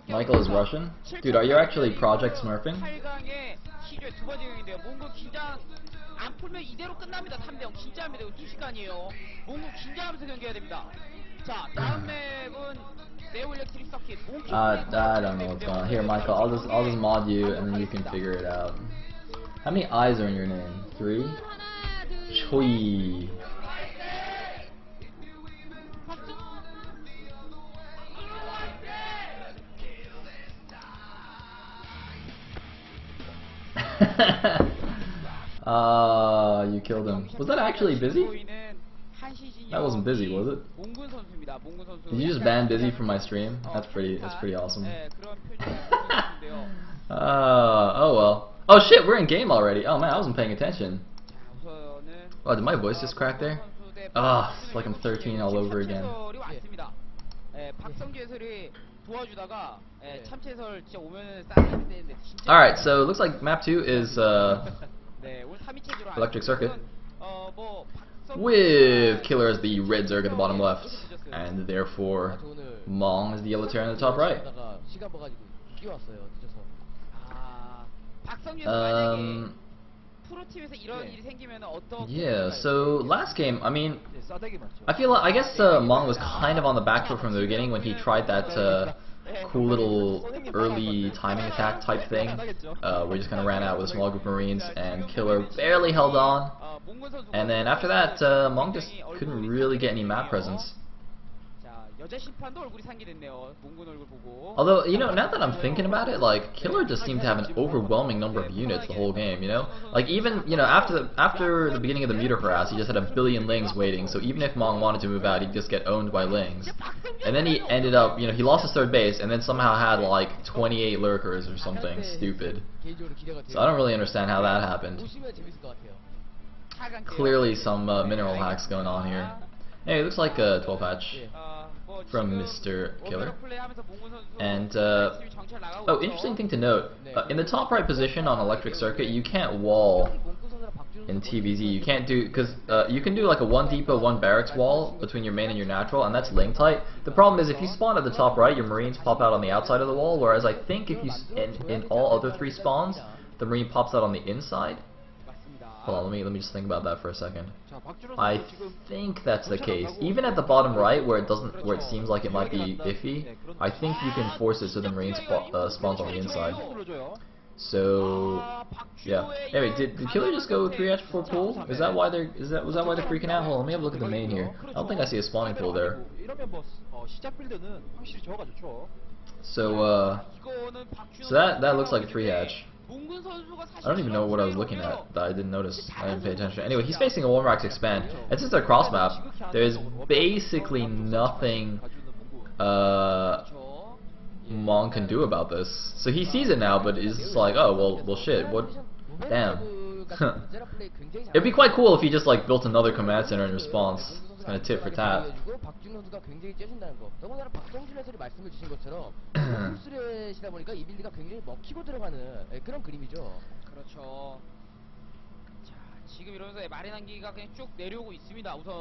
Michael is Russian? Dude, are you actually Project Smurfing? 8강의 시조의 두 번째 경기인데요. 몽고 긴장 안 풀면 이대로 끝납니다. 3대0 긴장합니다. 2시간이에요. 몽고 긴장하면서 경기해야 됩니다. 자, 다음 맵은 네오 일렉트릭 서킷. I don't know what's going on. Here, Michael, I'll just mod you and then you can figure it out. How many I's are in your name? 3? Choi. You killed him. Was that actually busy? That wasn't busy, was it? Did you just ban busy from my stream? That's pretty awesome. Oh well. Oh shit, we're in game already. Oh man, I wasn't paying attention. Oh, did my voice just crack there? Ah, it's like I'm 13 all over again. Alright, so it looks like map 2 is electric circuit with Killer as the red Zerg at the bottom left, and therefore Mong is the yellow Terran at the top right. Yeah, so last game, I mean, I guess Mong was kind of on the back foot from the beginning when he tried that cool little early timing attack type thing, where he just kind of ran out with a small group of Marines, and Killer barely held on, and then after that, Mong just couldn't really get any map presence. Although, you know, now that I'm thinking about it, like, Killer just seemed to have an overwhelming number of units the whole game, you know? Like, even, you know, after the beginning of the meter harass, he just had a billion Lings waiting, so even if Mong wanted to move out, he'd just get owned by Lings. And then he ended up, you know, he lost his third base, and then somehow had, like, 28 Lurkers or something stupid. So I don't really understand how that happened. Clearly some mineral hacks going on here. Hey, it looks like a 12 hatch from Mr. Killer. And, oh, interesting thing to note, in the top right position on electric circuit, you can't wall in TVZ. You can't do, because you can do like a 1 depot, 1 barracks wall between your main and your natural, and that's link tight. The problem is if you spawn at the top right, your Marines pop out on the outside of the wall, whereas I think if you, in all other 3 spawns, the Marine pops out on the inside. Hold on, let me just think about that for a second. I think that's the case. Even at the bottom right, where it seems like it might be iffy, I think you can force it so the Marine spawns on the inside. So yeah. Anyway, did Killer just go 3 hatch before pool? Was that why they're freaking out? Hold on, let me have a look at the main here. I don't think I see a spawning pool there. So that looks like a 3 hatch. I don't even know what I was looking at that I didn't notice. I didn't pay attention. Anyway, he's facing a 1 racks expand, and since they're cross map, there's basically nothing Mong can do about this. So he sees it now, but is just like, oh well shit, what? Damn. It'd be quite cool if he just like built another command center in response. It's kind of tit for tat.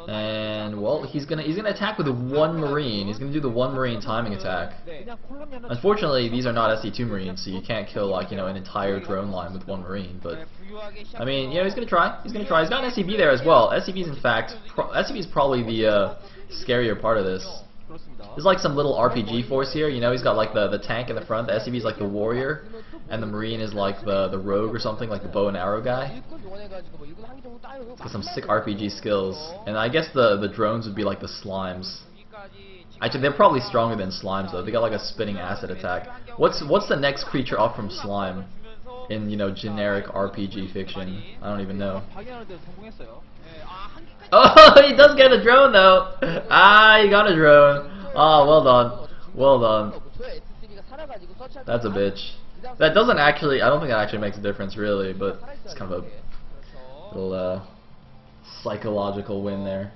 And well, he's gonna attack with 1 Marine. He's gonna do the 1 Marine timing attack. Unfortunately, these are not SC2 Marines, so you can't kill like, you know, an entire drone line with 1 Marine. But I mean, you know, he's gonna try. He's got an SCV there as well. SCV's in fact, SCV's probably the scarier part of this. There's like some little RPG force here, you know, he's got like the tank in the front, the SCV's like the warrior, and the Marine is like the rogue or something, like the bow and arrow guy. It's got some sick RPG skills, and I guess the drones would be like the slimes. Actually, they're probably stronger than slimes though, they got like a spinning acid attack. What's the next creature up from slime in, you know, generic RPG fiction? I don't even know. Oh, he does get a drone though! Ah, he got a drone. Ah, well done. Well done. That's a bitch. That doesn't actually, I don't think that actually makes a difference really, but it's kind of a little psychological win there.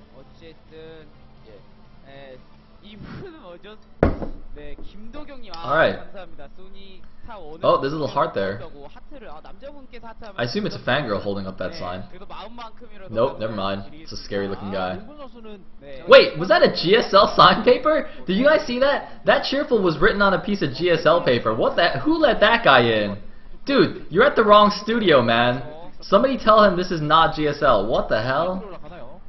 네, 김도경님. Alright. 감사합니다. 소니 타 원을 Oh, there's a little heart there. 하트를 남자분께서 하트하면 I assume it's a fangirl holding up that sign. 그래도 마음만큼이라도 Nope, never mind. It's a scary looking guy. 몽군 선수는 Wait, was that a GSL sign paper? Did you guys see that? That cheerful was written on a piece of GSL paper. What the? Who let that guy in? Dude, you're at the wrong studio, man. Somebody tell him this is not GSL. What the hell? 올라가나요?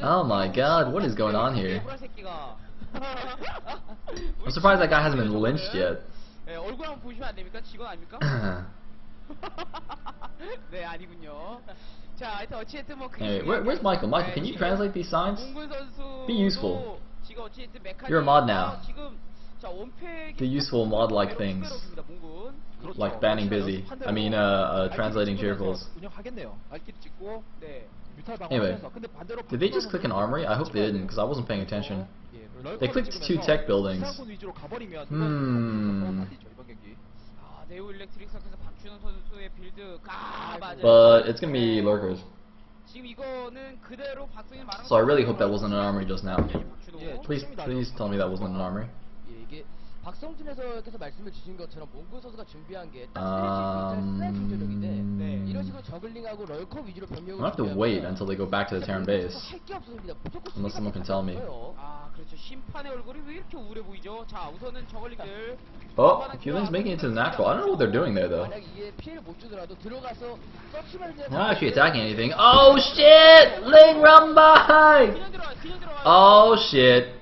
Oh my god, what is going on here? I'm surprised that guy hasn't been lynched yet. 네, 얼굴 한번 보시면 안 됩니까? 직원 아닙니까? 네, 아니군요. 자, 하여튼 어찌됐든 뭐 Anyway, where's Michael? Michael, can you translate these signs? 몽군 선수 Be useful. 지금 어찌됐든 You're a mod now. 지금 자, 원팩이 Do useful mod-like things. 몽군. Like banning busy. I mean, translating cheerfuls. 운영하겠네요. 알키를 찍고 네. 뮤탈 Anyway, 방어하면서. 근데 반대로 did they just click an armory? I hope they didn't, because I wasn't paying attention. They clicked 2 tech buildings. 위주로 가버리면 Hmm. 이번 경기. 아, 네오 일렉트릭 선수에서 박준호 선수의 빌드 맞아요. But it's gonna be lurkers. 지금 이거는 그대로 박승일 말한 So I really hope that wasn't an armory just now. 박준호. Please tell me that wasn't an armory. 예, 이게 박성준 해설께서 말씀을 주신 것처럼 몽골 선수가 준비한 게 딱 스트레칭 중전력인데 네. 이런 식으로 저글링하고 럴커 위주로 병력을 I'm gonna have to wait until they go back to the Terran base. 할게 없습니다. 무조건 Unless someone can tell me. 아, 그렇죠. 심판의 얼굴이 왜 이렇게 우울해 보이죠? 자, 우선은 저걸링들. Oh, Healing's making it to the natural. I don't know what they're doing there though. 만약 이게 피해를 못 주더라도 들어가서 서치만 They're not actually attacking anything. Oh shit! Ling run by! 그냥 들어가, 그냥 들어가. Oh shit!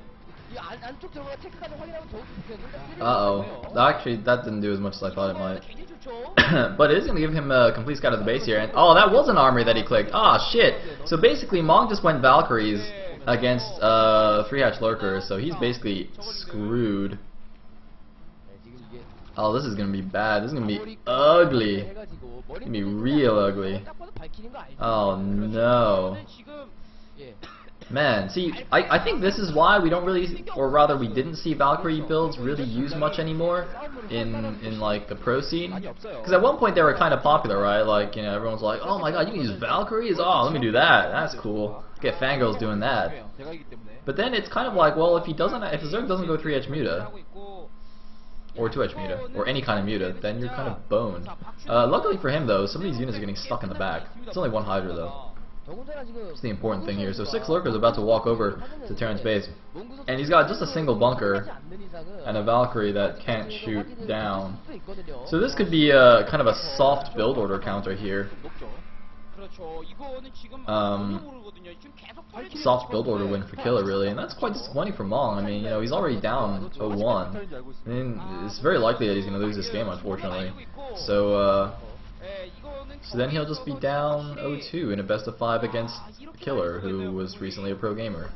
이 안쪽 들어가 체크까지 확인하면 더욱 좋겠는데. Uh-oh. Actually, that didn't do as much as I thought it might. 굉장히 좋죠. But it is going to give him a complete scout of the base here. And oh, that was an armory that he clicked. Ah, shit. So basically, Mong just went Valkyries against 3-hatch lurkers. So he's basically screwed. 지금 이게 Oh, this is going to be bad. This is going to be ugly. 해가지고 It's going to be real ugly. 딱 봐도 밝히는 거 알죠? Oh, no. 저는 지금 예. Man, see, I think this is why we don't really, or rather we didn't see Valkyrie builds really used much anymore in like the pro scene. Because at one point they were kind of popular, right? Like, you know, everyone's like, oh my god, you can use Valkyries? Oh, let me do that. That's cool. Get fangirls doing that. 대가이기 때문에. But then it's kind of like, well, if Zerg doesn't go 3-edge muta, 하고 있고. or 2-edge muta, or any kind of muta, then you're kind of boned. Luckily for him though, some of these units are getting stuck in the back. It's only one Hydra though. 더군다나 지금 That's the important thing here. So 6 lurkers about to walk over to Terran's base. And he's got just a single bunker and a Valkyrie that can't shoot down. So this could be a kind of a soft build order counter here. 그렇죠. 이거는 지금 Um, 전혀 모르거든요. 지금 계속 털리고 Soft build order win for Killer really, and that's quite disappointing for Mong. I mean, you know, he's already down 0-1. I mean, it's very likely that he's going to lose this game, unfortunately. So, 예, 이거는 so then he'll just be down 0-2 in a best of 5 against Killer, who was recently a pro gamer.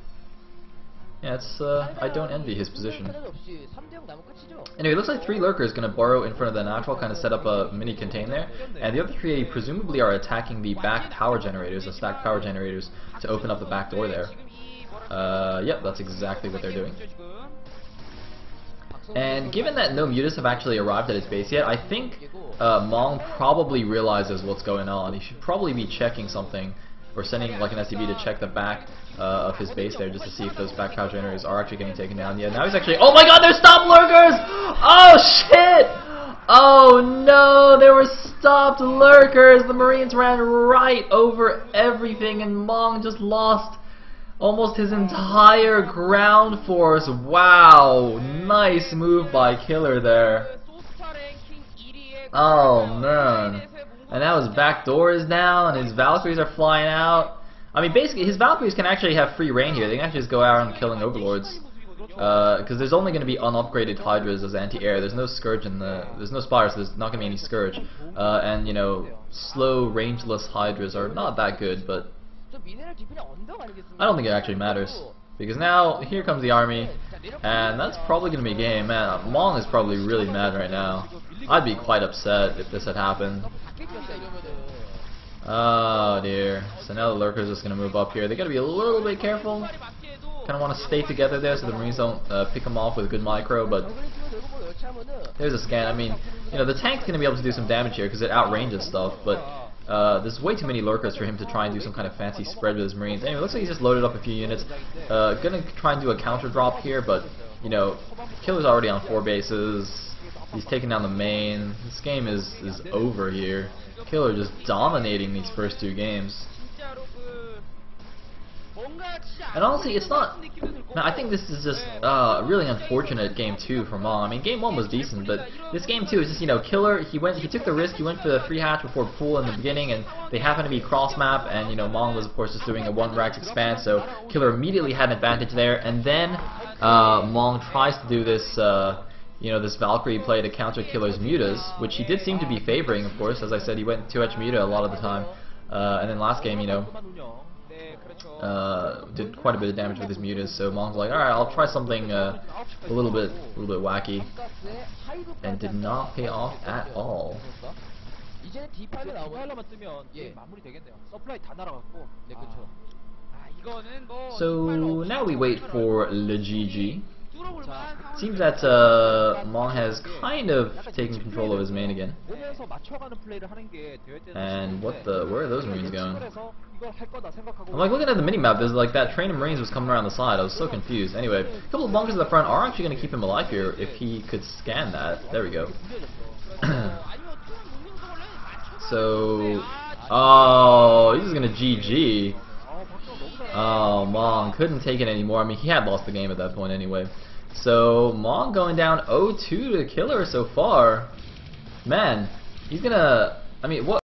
Yeah, it's, I don't envy his position. 없이 3대0 나면 끝이죠. Anyway, it looks like 3 lurkers going to burrow in front of the natural, kind of set up a mini contain there, and the other 3 presumably are attacking the back power generators, the stacked power generators, to open up the back door there. Yep, that's exactly what they're doing. And given that no mutas have actually arrived at his base yet, I think Mong probably realizes what's going on. He should probably be checking something, or sending like an SCV to check the back of his base there, just to see if those back power generators are actually getting taken down. Yeah, now he's actually— oh my god, they're stopped lurkers! Oh shit! Oh no, there were stopped lurkers! The Marines ran right over everything, and Mong just lost almost his entire ground force. Wow, nice move by Killer there. Oh man. And now his back door is down, and his Valkyries are flying out. I mean, basically, his Valkyries can actually have free reign here. They can actually just go out and killing Overlords. Because there's only going to be unupgraded Hydras as anti-air. There's no Scourge in the— there's no Spire, so there's not going to be any Scourge. And, you know, slow, rangeless Hydras are not that good, but I don't think it actually matters. Because now, here comes the army, and that's probably going to be a game. Man, Mong is probably really mad right now. I'd be quite upset if this had happened. Oh dear. So now the lurkers are just going to move up here. They got to be a little bit careful. Kind of want to stay together there so the Marines don't pick them off with good micro, but there's a scan. I mean, you know, the tank's going to be able to do some damage here because it outranges stuff, but there's way too many lurkers for him to try and do some kind of fancy spread with his Marines. Anyway, it looks like he's just loaded up a few units. Gonna try and do a counter drop here, but you know, Killer's already on 4 bases. He's taking down the main. This game is over here. Killer just dominating these first 2 games. And honestly, it's not. I think this is just a really unfortunate game 2 for Mong. I mean, game 1 was decent, but this game 2 is just, you know, Killer. He took the risk. He went for the 3 hatch before pool in the beginning, and they happened to be cross map. And you know, Mong was of course just doing a 1 Rax expand, so Killer immediately had an advantage there. And then Mong tries to do this. You know, this Valkyrie play to counter Killer's mutas, which he did seem to be favoring, of course. As I said, he went 2H muta a lot of the time. And then last game, you know, did quite a bit of damage with his mutas. So Mong's like, alright, I'll try something a little bit wacky. And did not pay off at all. 이제는 D5에 나오면 하나만 뜨면 예. 마무리 되겠네요. 서플라이 다 날아갔고. 네, 그렇죠. 이거는 뭐 So now we wait for Le GG. 뚫어볼 만한 상황이 Seems that Mong has kind of taken control of his main again. 보면서 맞춰가는 플레이를 하는 게 대회 때는 And where are those marines going? 그래서 이걸 할 거다 생각하고 I'm like looking at the minimap, there's like that train of marines was coming around the side. I was so confused. Anyway, a couple of bunkers at the front are actually going to keep him alive here if he could scan that. There we go. So, oh, he's going to GG. Oh, Mong couldn't take it anymore. I mean, he had lost the game at that point anyway. So, Mong going down 0-2 to Killer so far. Man, he's gonna. I mean, what?